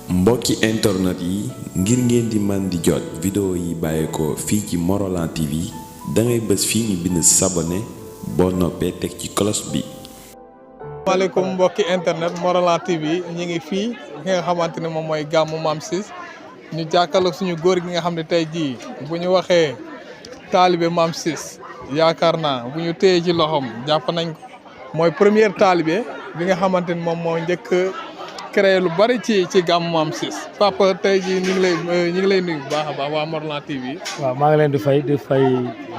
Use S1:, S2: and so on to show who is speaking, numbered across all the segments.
S1: mbokki internet yi ngir ngeen di man di jot vidéo yi bàyyeekoo fii ci Morolan TV dangay bës fii ñu bind s'abonner boo noppee teg ci cloche bi.
S2: maaleykum mbokki internet Morolan TV ñi ngi fii ki nga xamante ne moom mooy gàmmu Mame Ciss ñu jàkkaarloog suñu góor gi nga xam ne tey jii bu ñu waxee taalibe Mame Ciss yaakaar naa bu ñu téye ci loxoom jàpp nañ ko mooy première taalibe bi nga xamante ni moom moo njëkk créé lu bari ci gàmmu Mame Ciss papa tey jii ñu ngi lay nuyu bu baax a baax waa Morolan TV.
S3: waaw maa ngi leen di fay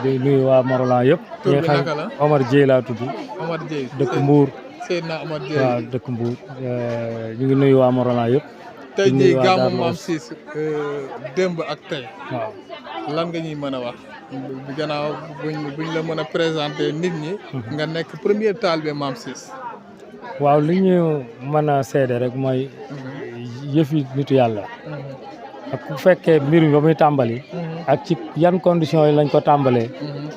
S3: di nuyu waa Morolan yëpp.
S2: tur bi naka la
S3: Omar Dieye laa tudd.
S2: Omar Dieye
S3: dëkk Mbour.
S2: Seydina Omar Dieye
S3: waaw dëkk Mbour ñu ngi nuyu waa Morolan yëpp.
S2: tey jii gàmmu Mame Ciss démb ak tey.
S3: waaw
S2: lan nga ñuy mën a wax bi gannaaw buñ la mën a présenter nit ñi. nga nekk premier taalibe Mame Ciss.
S3: waaw li ñu mën a seede rek mooy yëfi nitu yàlla. ak ku fekkee mbir mi ba muy tàmbali. ak ci yan conditions yi lañ ko tàmbalee.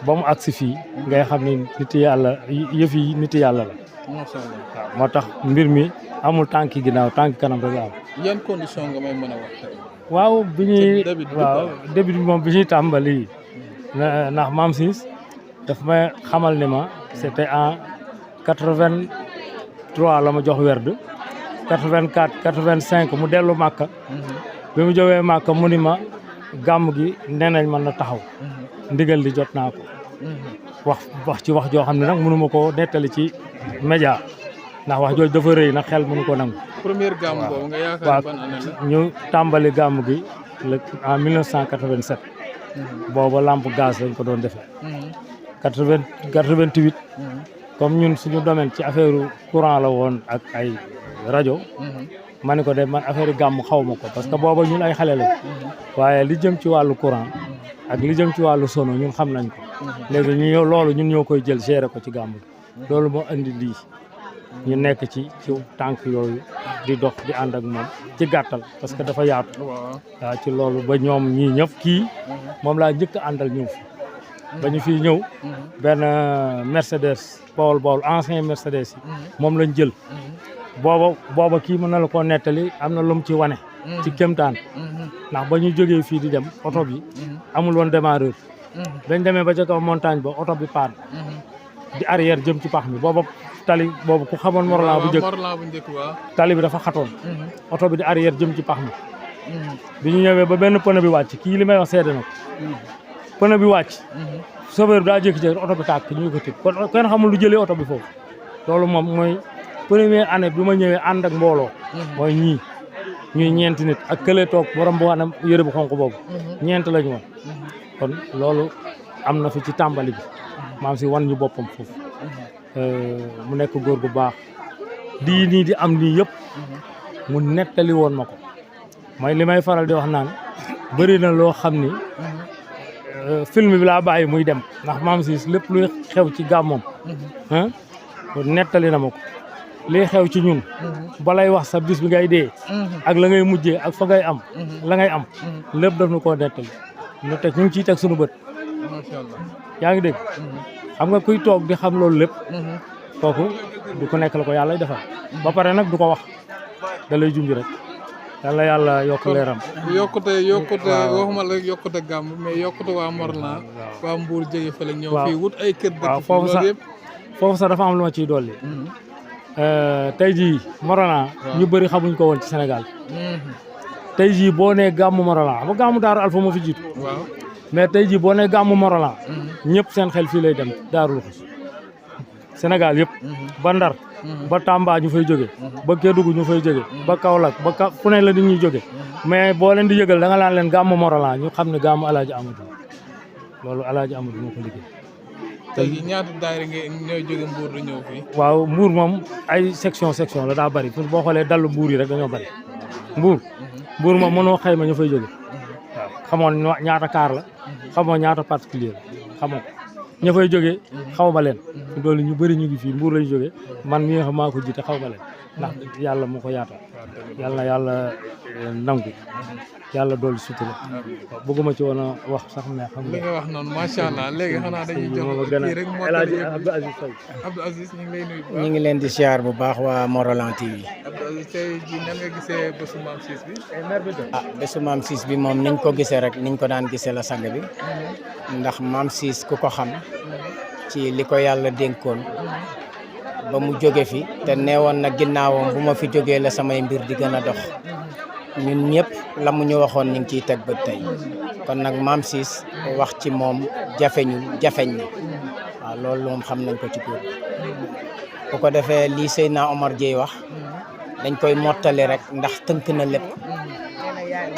S3: ba mu agsi fii ngay xam ni nitu yàlla yëf yi nitu yàlla la.
S2: macha allah
S3: waaw moo tax mbir mi amul tànki ginnaaw tànki kanam rek la am.
S2: yan condition nga may mën a wax tey.
S3: waaw bi ñuy début bi moom bi ñuy tàmbali ndax Mame Ciss daf may xamal ni ma c'était en 83 la ma jox werd 84 85 mu dellu Màkka bi mu jógee Màkka mu ni ma gàmm gi nee nañ mën na taxaw ndigal li jot naa ko wax ci wax joo xam ne nag mënu ma koo nettali ci média ndax wax jooju dafa rëy nag xel mënu ko nangu.
S2: première gàmm boobu nga yaakaar ban année la.
S3: ñu tàmbali gàmm gi en 1987. booba lampe gaz lañ ko doon defee. 88. comme ñun suñu domaine ci affaire courant la woon ak ay rajo. ma ne ko de man affaire gàmm xaw ma ko parce que booba ñun ay xale lañ. waaye li jëm ci wàllu courant ak li jëm ci wàllu sono ñun xam nañ ko. léegi loolu ñun ñoo koy jël gérer ko ci gàmm gi. loolu moo indi lii. ñu nekk ci tànk yooyu di dox di ànd ak moom ci gàttal parce que dafa yaatu. waaw ci loolu ba ñoom ñii ñëpp kii moom laa njëkk a àndal ñëw fi ba ñu fiy ñëw benn Mercedes Bawol ancien Mercedes yi moom lañ jël booba kii mën na la koo nettali am na lu mu ci wane ci kéemtaan ndax ba ñu jógee fii di dem oto bi amul woon démarreur dañ demee ba ca kaw montagne ba oto bi paan di arrière jëm ci pax mi booba tali boobu ku xamoon Morolan bu njëkk tali bi dafa xatoon oto bi di arrière jëm ci pax mi bi ñu ñëwee ba benn pneu bi wàcc kii li may wax seede na ko pneu bi wàcc chauffeur bi daa jékki-jékki oto bi tàkk ñu ko tëj kon kenn xamul lu jëlee oto bi foofu loolu moom mooy première année bi ma ñëwee ànd ak mbooloo mooy ñuy ñeenti nit ak kële toog borom bu anam yëre bu xonq boobu ñeent lañu woon kon loolu am na fi ci tàmbali bi Mame Ciss wan ñu boppam foofu mu nekk góor gu baax nii di am nii yëpp mu nettali woon ma ko mooy li may faral di wax naan bëri na loo xam ni film bi laa bàyyi muy dem ndax Mame Ciss lépp luy xew ci gàmmoom nettali na ma ko liy xew ci ñun balay wax sa bis bi ngay dee ak la ngay mujjee ak fa ngay am la ngay am lépp daf nu koo nettali ñu teg ñu ngi ciy teg suñu bët
S2: macha allah
S3: yaa ngi dégg xam nga kuy toog di xam loolu lépp kooku du ko nekk la ko yàlla defal ba pare nag du ko wax da lay junj rek yàlla yàlla yokk leeram
S2: yokkute waxuma la yokkute gàmm mais yokkute waa Morolan waa Mbour jóge fa la ñëw fii wut ay kër dëkk
S3: foofu sax dafa am lu ma ciy dolli tey jii Morolan ñu bëri xamuñ ko woon ci Sénégal tey jii boo nee gàmmu Morolan xam nga gàmmu Daaru Alpha moo fi jiitu mais tey jii boo nee gàmmu Morolan ñëpp seen xel fii lay dem Daaru Luxus Sénégal yëpp ba Ndar ba Tamba ñu fay jóge ba Kédougou ñu fay jóge ba Kaolack ba fu ne la nit ñuy jóge mais boo leen di yëgal da nga laan leen gàmmu Morolan ñu xam ne gàmmu Alaaji Amadou loolu Alaaji Amadou moo ko liggéey.
S2: tey jii ñaata daayira ñooy jóge Mbour du ñëw fii.
S3: waaw Mbour moom ay section la daa bari pour boo xoolee dallu Mbour yi rek dañoo bari Mbour moom mënoo xayma ñu fay jóge waaw xamoon ñaata kaar la xamoo ñaata particulier la xamoo ko ña fay jógee xaw ma leen doolu ñu bëri ñu ngi fii Mbour lañu jógee man mi nga xam maa ko jiite xaw ma leen ndax yàlla moo ko yaatal yàlla na yàlla nangu yàlla doolu sutura bëgguma ci woon a wax sax mais xam
S2: li nga wax noonu macha allah léegi xanaa dañuy jox kii rek moo
S3: Abdou Aziz Faye
S2: Abdou Aziz ñu ngi lay nuyu bu
S4: ñu ngi leen di siyaar bu baax waa Morolan TV.
S2: Abdou Aziz tey jii nan nga gisee bésu Mame Ciss bi
S4: bésu Mame Ciss bi moom niñ ko gisee rek niñ ko daan gisee la sang bi ndax Mame Ciss ku ko xam ci li ko yàlla dénkoon ba mu jóge fi te neewoon na ginnaawam bu ma fi jógee la samay mbir di gën a dox ñun ñëpp la mu ñu waxoon ñu ngi ciy teg bët tey kon nag Mame Ciss wax ci moom jafeñ na waaw loolu moom xam nañ ko ci góor bu ko defee lii Seydina Omar Dieye wax dañ koy mottali rek ndax tënk na lépp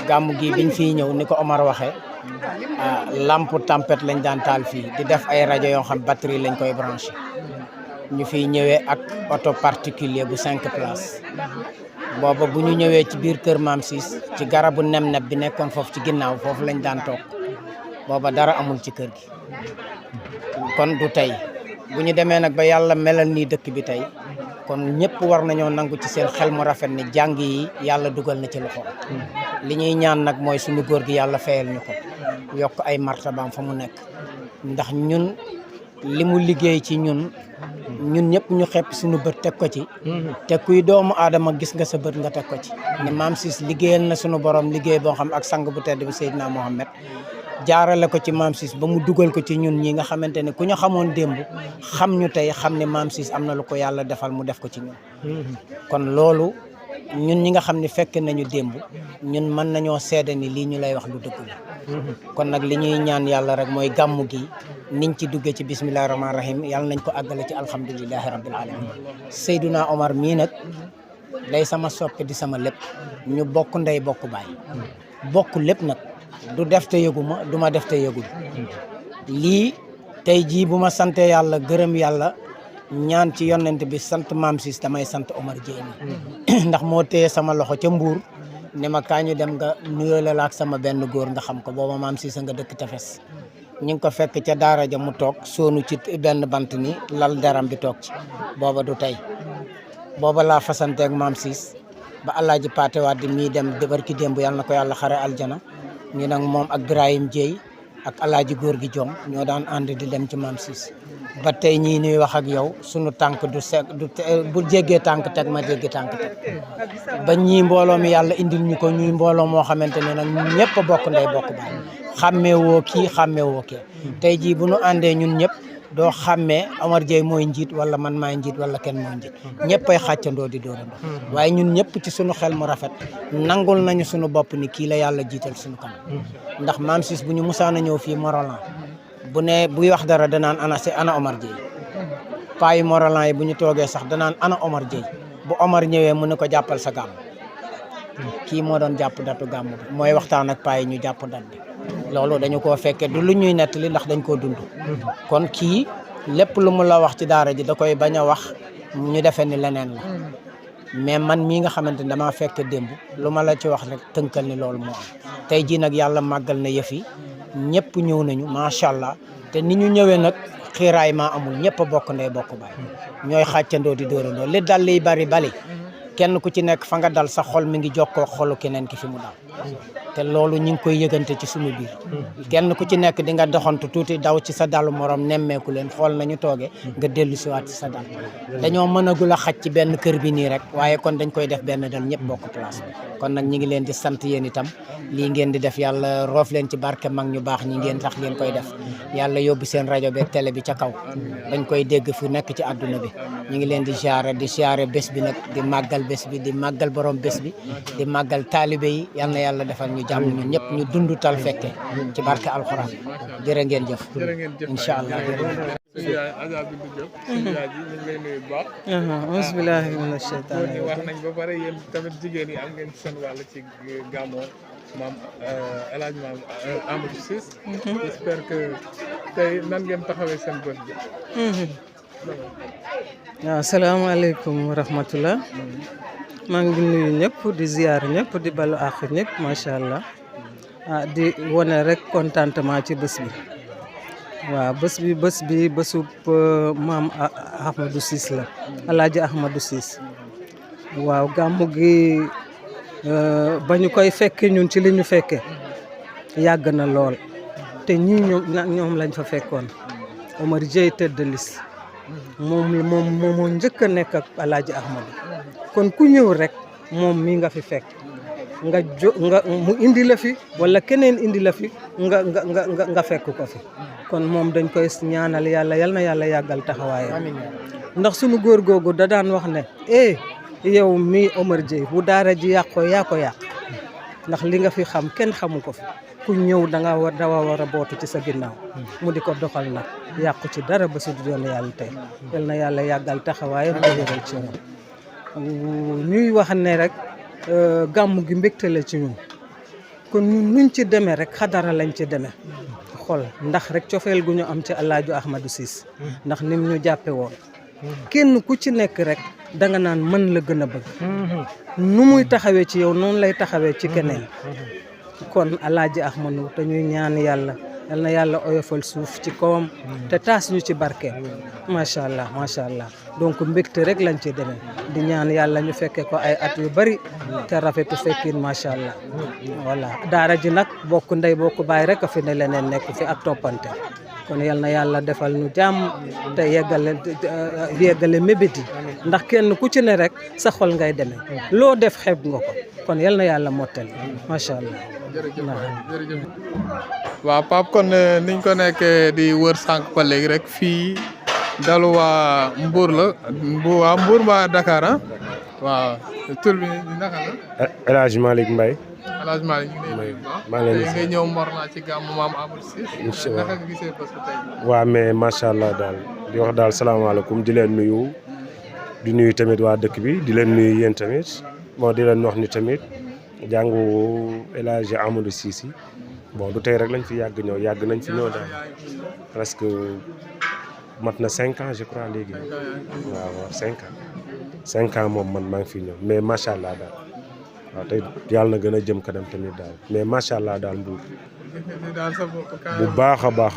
S4: gàmmu gi biñ fiy ñëw ni ko Omar waxee lampe tempête lañ daan taal fii di def ay rajo yoo xam batterie lañ koy branché ñu fiy ñëwee ak auto particulier bu 5 places booba bu ñu ñëwee ci biir kër Mame Ciss ci garabu nem-neb bi nekkoon foofu ci ginnaaw foofu lañ daan toog booba dara amul ci kër gi kon du tey bu ñu demee nag ba yàlla melal nii dëkk bi tey kon ñëpp war nañoo nangu ci seen xel mu rafet ni jàng yi yàlla dugal na ci loxo li ñuy ñaan nag mooy suñu góor gi yàlla fayal ñu ko yokk ay martabaam fa mu nekk ndax ñun li mu liggéey ci ñun ñëpp ñu xepp suñu bët teg ko ci te kuy doomu aadama gis nga sa bët nga teg ko ci ne Mame Ciss liggéeyal na suñu borom liggéey boo xam ak sang bu tedd bi Seydina Mohamed jaarale ko ci Mame Ciss ba mu dugal ko ci ñun ñi nga xamante ne ku ñu xamoon démb xam ñu tey xam ne Mame Ciss am na lu ko yàlla defal mu def ko ci ñun kon loolu ñun ñi nga xam ne fekk nañu démb ñun mën nañoo seede ni lii ñu lay wax lu dëgg la kon nag li ñuy ñaan yàlla rek mooy gàmmu gi niñ ci duggee ci bismillahi rahmaani rahim yàlla nañ ko àggale ci alhamdulilahi rabbil alamin Seydina Omar mii nag day sama soppe di sama lépp ñu bokk ndey bokk baay bokk lépp nag du def te yëguma du ma def te yëgul lii tey jii bu ma sante yàlla gërëm yàlla ñaan ci yonent bi sant Mame Ciss damay sant Omar Dieye ndax moo téye sama loxo ca Mbuur ne ma kaa ñu dem nga nuyoo la ak sama benn góor nga xam ko booba Mame Ciss nga dëkk tefes ñu ngi ko fekk ca daara ja mu toog soonu ci benn bant ni lal deram bi toog ci booba du tey booba laa fasanteeg Mame Ciss ba Alaaji Paate Wade mii dem barki démb yàlla na ko yàlla xare aljana ñu nag moom ak Birahim Dieye ak Alaaji góor gi Jom ñoo daan ànd di dem ci Mame Ciss ba tey ñii ñuy wax ak yow sunu tànk bu jéggee tànk teg ma jéggi tànk teg ba ñii mbooloo mi yàlla indil ñu ko ñuy mbooloo moo xamante ne nag ñëpp a bokk ndey bokk baay xàmmee woo kii xàmmee woo kee tey jii bu nu àndee ñun ñëpp doo xàmmee Omar Dieye mooy njiit wala man maay njiit wala kenn mooy njiit ñëpp ay xàccandoo di dóorandoo waaye ñun ñëpp ci sunu xel mu rafet nangul nañu sunu bopp ni kii la yàlla jiital sunu kanam ndax Mame Ciss bu ñu musaana ñëw fii Morolan bu ne buy wax dara danaan ana Omar Dieye paa yi Morolan yi bu ñu toogee sax danaan ana Omar Dieye bu Omar ñëwee mu ne ko jàppal sa gàmm kii moo doon jàpp datu gàmm bi mooy waxtaan ak paa yi ñu jàpp dat bi loolu dañu koo fekkee du lu ñuy nettali ndax dañ koo dund kon kii lépp lu mu la wax ci daara ji da koy bañ a wax ñu defee ni leneen la mais man mii nga xamante ni damaa fekk démb lu ma la ci wax rek tënkal ni loolu moo am tey jii nag yàlla màggal na yëf yi ñëpp ñëw nañu macha allah te ni ñu ñëwee nag xiiraay maa amul ñëpp a bokk ndey bokk baay ñooy xàccandoo di dóorandoo li dal liy bari kenn ku ci nekk fa nga dal sa xol mi ngi jokkoo xolu keneen ki fi mu dal te loolu ñu ngi koy yëgante ci suñu biir kenn ku ci nekk di nga doxantu tuuti daw ci sa dalu morom nemmeeku leen xool nañu toogee nga dellu siwaat ci sa dal dañoo mënagul a xaj ci benn kër bi nii rek waaye kon dañ koy def benn dal ñëpp bokk place kon nag ñi ngi leen di sant yéen itam lii ngeen di def yàlla roof leen ci barke mag ñu baax ñi ngeen tax ngeen koy def yàlla yóbbu seen rajo beeg télé bi ca kaw dañ koy dégg fu nekk ci àdduna bi ñu ngi leen di siyaare bés bi nag di màggal bés bi di màggal borom bés bi di màggal taalibe yi yal na yàlla defal ñu jàmm ñun ñëpp ñu dund tal fekke ci barke alxuraan jërë ngeen jëf incha allah
S5: bismillahi mina shaytaani
S2: wax nañ ba pare yéen tamit jigéen yi am ngeen seen wàll ci gàmmu maam El Hadj Maam Amadou Ciss j'espère que tey nan ngeen taxawee seen bés bi
S5: waaw salaamaaleykum wa rahmatullah maa ngi nuyu ñëpp di ziar ñëpp di balu àq ñëpp macha allah di wane rek contentement ci bés bi waaw bés bi bésub maam Ahmadou Ciss la Alaaji Ahmadou Ciss waaw gàmmu gi ba ñu koy fekke ñun ci li ñu fekke yàgg na lool te ñii ñoom lañ fa fekkoon Omar Dieye tête de liste moom moo njëkk a nekk ak Alaaji Ahmadu kon ku ñëw rek moom mi nga fi fekk nga mu indi la fi wala keneen indi la fi nga fekk ko fi kon moom dañ koy ñaanal yàlla yal na yàlla yàggal taxawaayam ndax sunu góor googu da daan wax ne yow mi Omar Dieye bu daara ji yàqoo yaa ko yàq ndax li nga fi xam kenn xamu ko fi ku ñëw da war a bootu ci sa ginnaaw mu di ko doxal nag yàqu ci dara ba su doon yàlla tey yal na yàlla yàggal taxawaayam ba wéral ci moom ñuy wax ne rek gàmm gi mbégte la ci ñun kon ñun nuñ ci demee rek xadara lañ ci demee xol ndax rek cofeel gu ñu am ci Alaaji Ahmadou Ciss ndax nim ñu jàppe woon kenn ku ci nekk rek danga naan mën la gën a bëgg nu muy taxawee ci yow noonu lay taxawee ci keneen kon Alaaji Ahmadou te ñuy ñaan yàlla yal na yàlla oyofal suuf ci kawam te taas ñu ci barke macha allah donc mbégte rek lañ ci demee di ñaan yàlla ñu fekke ko ay at yu bari te rafetu fekkin macha allah voilà daara ji nag bokk ndey bokk baay rek a fi ne leneen nekk fi ak toppante kon yal na yàlla defal ñu jàmm te yeggale mébét yi ndax kenn ku ci ne rek sa xol ngay demee loo def xeeb nga ko kon yal na yàlla mottali macha allah.
S2: jërëjëf waaw Pape kon niñ ko nekkee di wër sànq ba léegi rek fii dalu waa Mbour la waa Mbour mbaa Dakar waaw tur bi naka la.
S6: El Hadj Malick Mbaye.
S2: El Hadj Malick ñu ngi lay nuyu bu baax.
S6: maa ngi leen di
S2: nga ñëw Morolan ci gàmmu Maam Amadou Ciss.
S6: incha allah
S2: naka nga gisee bés bu tey.
S6: waaw mais macha allah daal di wax daal salaamaaleykum di leen nuyu di nuyu tamit waa dëkk bi di leen nuyu yéen tamit bon di leen wax ni tamit jàngu El Hadj Amadou Ciss bon du tey rek lañ fi yàgg nañ fi ñëw daal presque mat na 5 ans je crois léegi waaw 5 ans moom man maa ngi fi ñëw mais macha allah daal waaw tey yàlla na gën a jëm kanam tamit daal mais macha allah daal Mbour bu baax a baax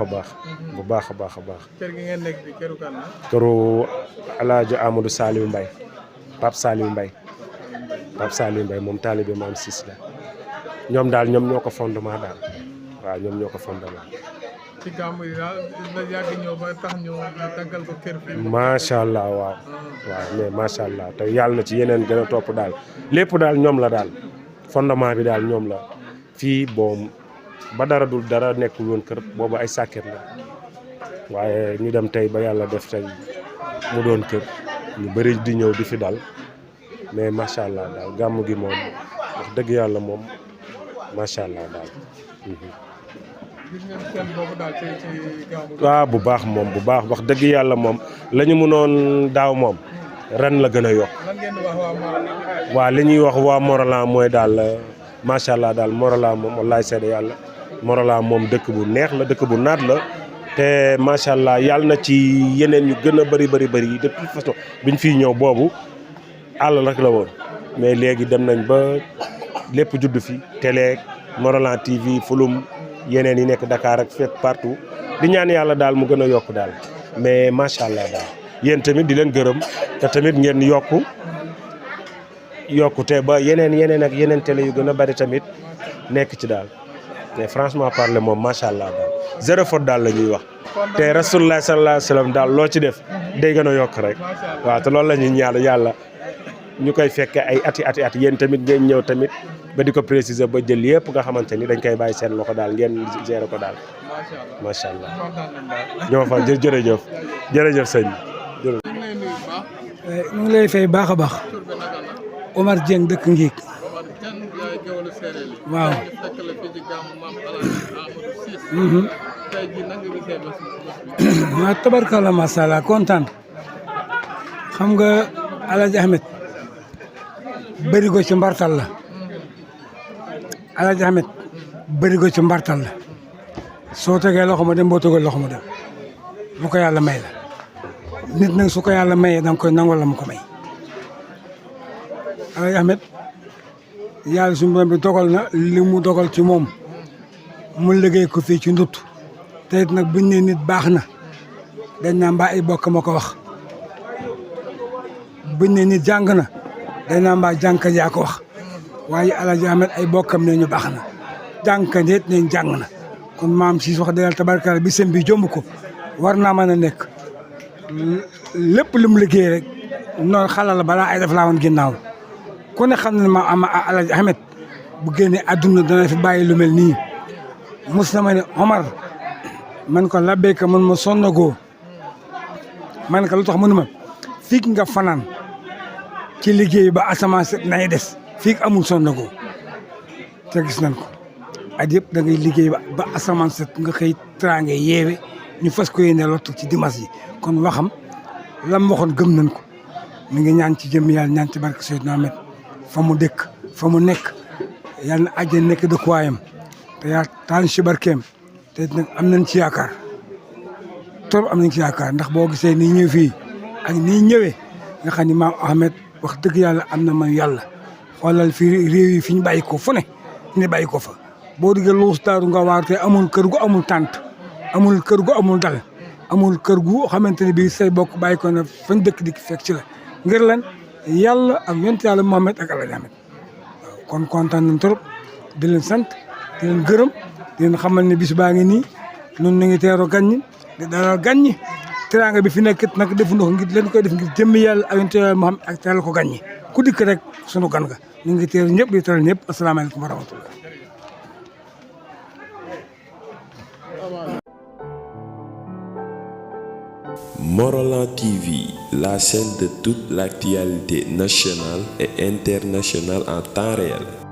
S6: bu baax a baax.
S2: kër gi ngeen nekk bi këru kan la.
S6: këru El Hadj Amadou Saliou Mbaye Pape Saliou Mbaye moom taalibe Maam Ciss la ñoom daal ñoom ñoo ko fondement daal waaw ñoom ñoo ko fondement.
S2: ci gàmmu yi daal la yàgg ñëw ba tax ñu tàggal ko kër fi.
S6: macha allah waaw mais macha allah te yàlla na ci yeneen gën a topp daal lépp daal ñoom la daal fondement bi daal ñoom la fii boom ba dara dul dara nekkul woon kër boobu ay sàkket la waaye ñu dem tey ba yàlla def tey mu doon kër ñu bëri di ñëw di fi dal mais macha allah daal gàmmu gi moom wax dëgg yàlla moom macha allah daal.
S2: gis ngeen seen boobu daal ci gàmmu.
S6: waaw bu baax wax dëgg yàlla moom la ñu mënoon daaw moom ren la gën a yokk.
S2: lan ngeen di wax waa Morolan.
S6: waaw li ñuy wax waa Morolan mooy daal macha allah daal Morolan moom wallaay seede yàlla Morolan moom dëkk bu neex la dëkk bu naat la te macha allah yàlla na ci yeneen yu gën a bëri de toute façon biñ fiy ñëw boobu àll rek la woon mais léegi dem nañ ba lépp judd fi télé Morolan TV Fulum yeneen yi nekk Dakar ak fépp partout di ñaan yàlla daal mu gën a yokk daal mais macha allah daal yéen tamit di leen gërëm te tamit ngeen yokkute ba yeneen ak yeneen télé yu gën a bari tamit nekk ci daal mais franchement parler moom macha allah daal zéro faute daal la ñuy wax te rasulullah sallallahu alayhi wa sallam daal loo ci def day gën a yokk rek waaw te loolu la ñuy ñaan yàlla ñu koy fekke ay ati yéen tamit ngeen ñëw tamit ba di ko préciser ba jël yëpp nga xamante ni dañ koy bàyyi seen loxo daal ngeen gérer ko daal macha allah ñoo fa jërëjëf sëñ bi
S7: ñu ngi lay fay baax a baax Omar Dieng dëkk Ngiig waaw ma tabarkalla masha Allah kontaan xam nga Alaaji Ahmed bërigo ci mbartal la Alaaji Ahmed bërigo ci mbartal la soo tegee loxo ma dem boo tegee loxo ma dem lu ko yàlla may la nit nag su ko yàlla mayee danga koy nangol la mu ko may Alaaji Ahmed yàlla suñu borom bi dogal na li mu dogal ci moom mu liggéey ko fii ci ndut te it nag buñ ne nit baax na dañ naa mbaa ay bokk ma ko wax buñ ne nit jàng na day naa mbaa jànkat yaa ko wax waaye Alaaji Ahmed ay bokkam ne ñu baax na jànkat it ne jàng na kon maam si wax dëgg tabarkalla bi sëm bi jomb ko war naa mën a nekk lépp lu mu liggéey rek noonu xalal balaa ay def laa woon ginnaaw ku ne xam ne ma Alaaji Ahmed bu génnee àdduna dana fi bàyyi lu mel nii mos na ma ne Omar man ko labbeeka man ma sonnagoo man ko lu tax mënu ma fii nga fanaan ci liggéey ba asamaan set nay des fii amul sonnagoo te gis nañ ko at yëpp da ngay liggéey ba asamaan set nga xëy teraange yeewe ñu fas ko yéene lottu ci dimanche yi kon waxam lam waxoon gëm nañ ko mi ngi ñaan ci jëmm yàlla ñaan ci barke Seydina Ahmed fa mu dëkk fa mu nekk yàlla na àjjana nekk dëkkuwaayam te yaa taal ci barkeem te nag am nañ ci yaakaar trop am nañ ci yaakaar ndax boo gisee nii ñëw fii ak nii ñëwee nga xam ni maam Ahmed wax dëgg yàlla am na man yàlla xoolal fii réew yi fi ñu bàyyi ko fu ne ñu bàyyi ko fa boo diggee luus daaru nga waar te amul kër gu amul tànt amul kër gu amul dal amul kër gu xamante ne bii say bokk bàyyi ko ne fañ dëkk di fekk ci la ngir lan yàlla ak yonent yàlla Muhammad ak Alaaji Ahmed waaw kon kontaan nañ trop di leen sant di leen gërëm di leen xamal ne bis baa ngi nii ñun ñu ngi teeroo gan ñi di dalal gan ñi teraanga bi fi nekk nag defu ndox ngir leen koy def ngir jëmmi yàlla ak yonent yàlla Muhammad ak teral ko gan ñi ku dikk rek sunu gan ga ñu ngi teeru ñëpp di teral ñëpp asalaamaaleykum wa rahmatullah.
S1: Morolan TV, la chaîne de toute l'actualité nationale et internationale en temps réel.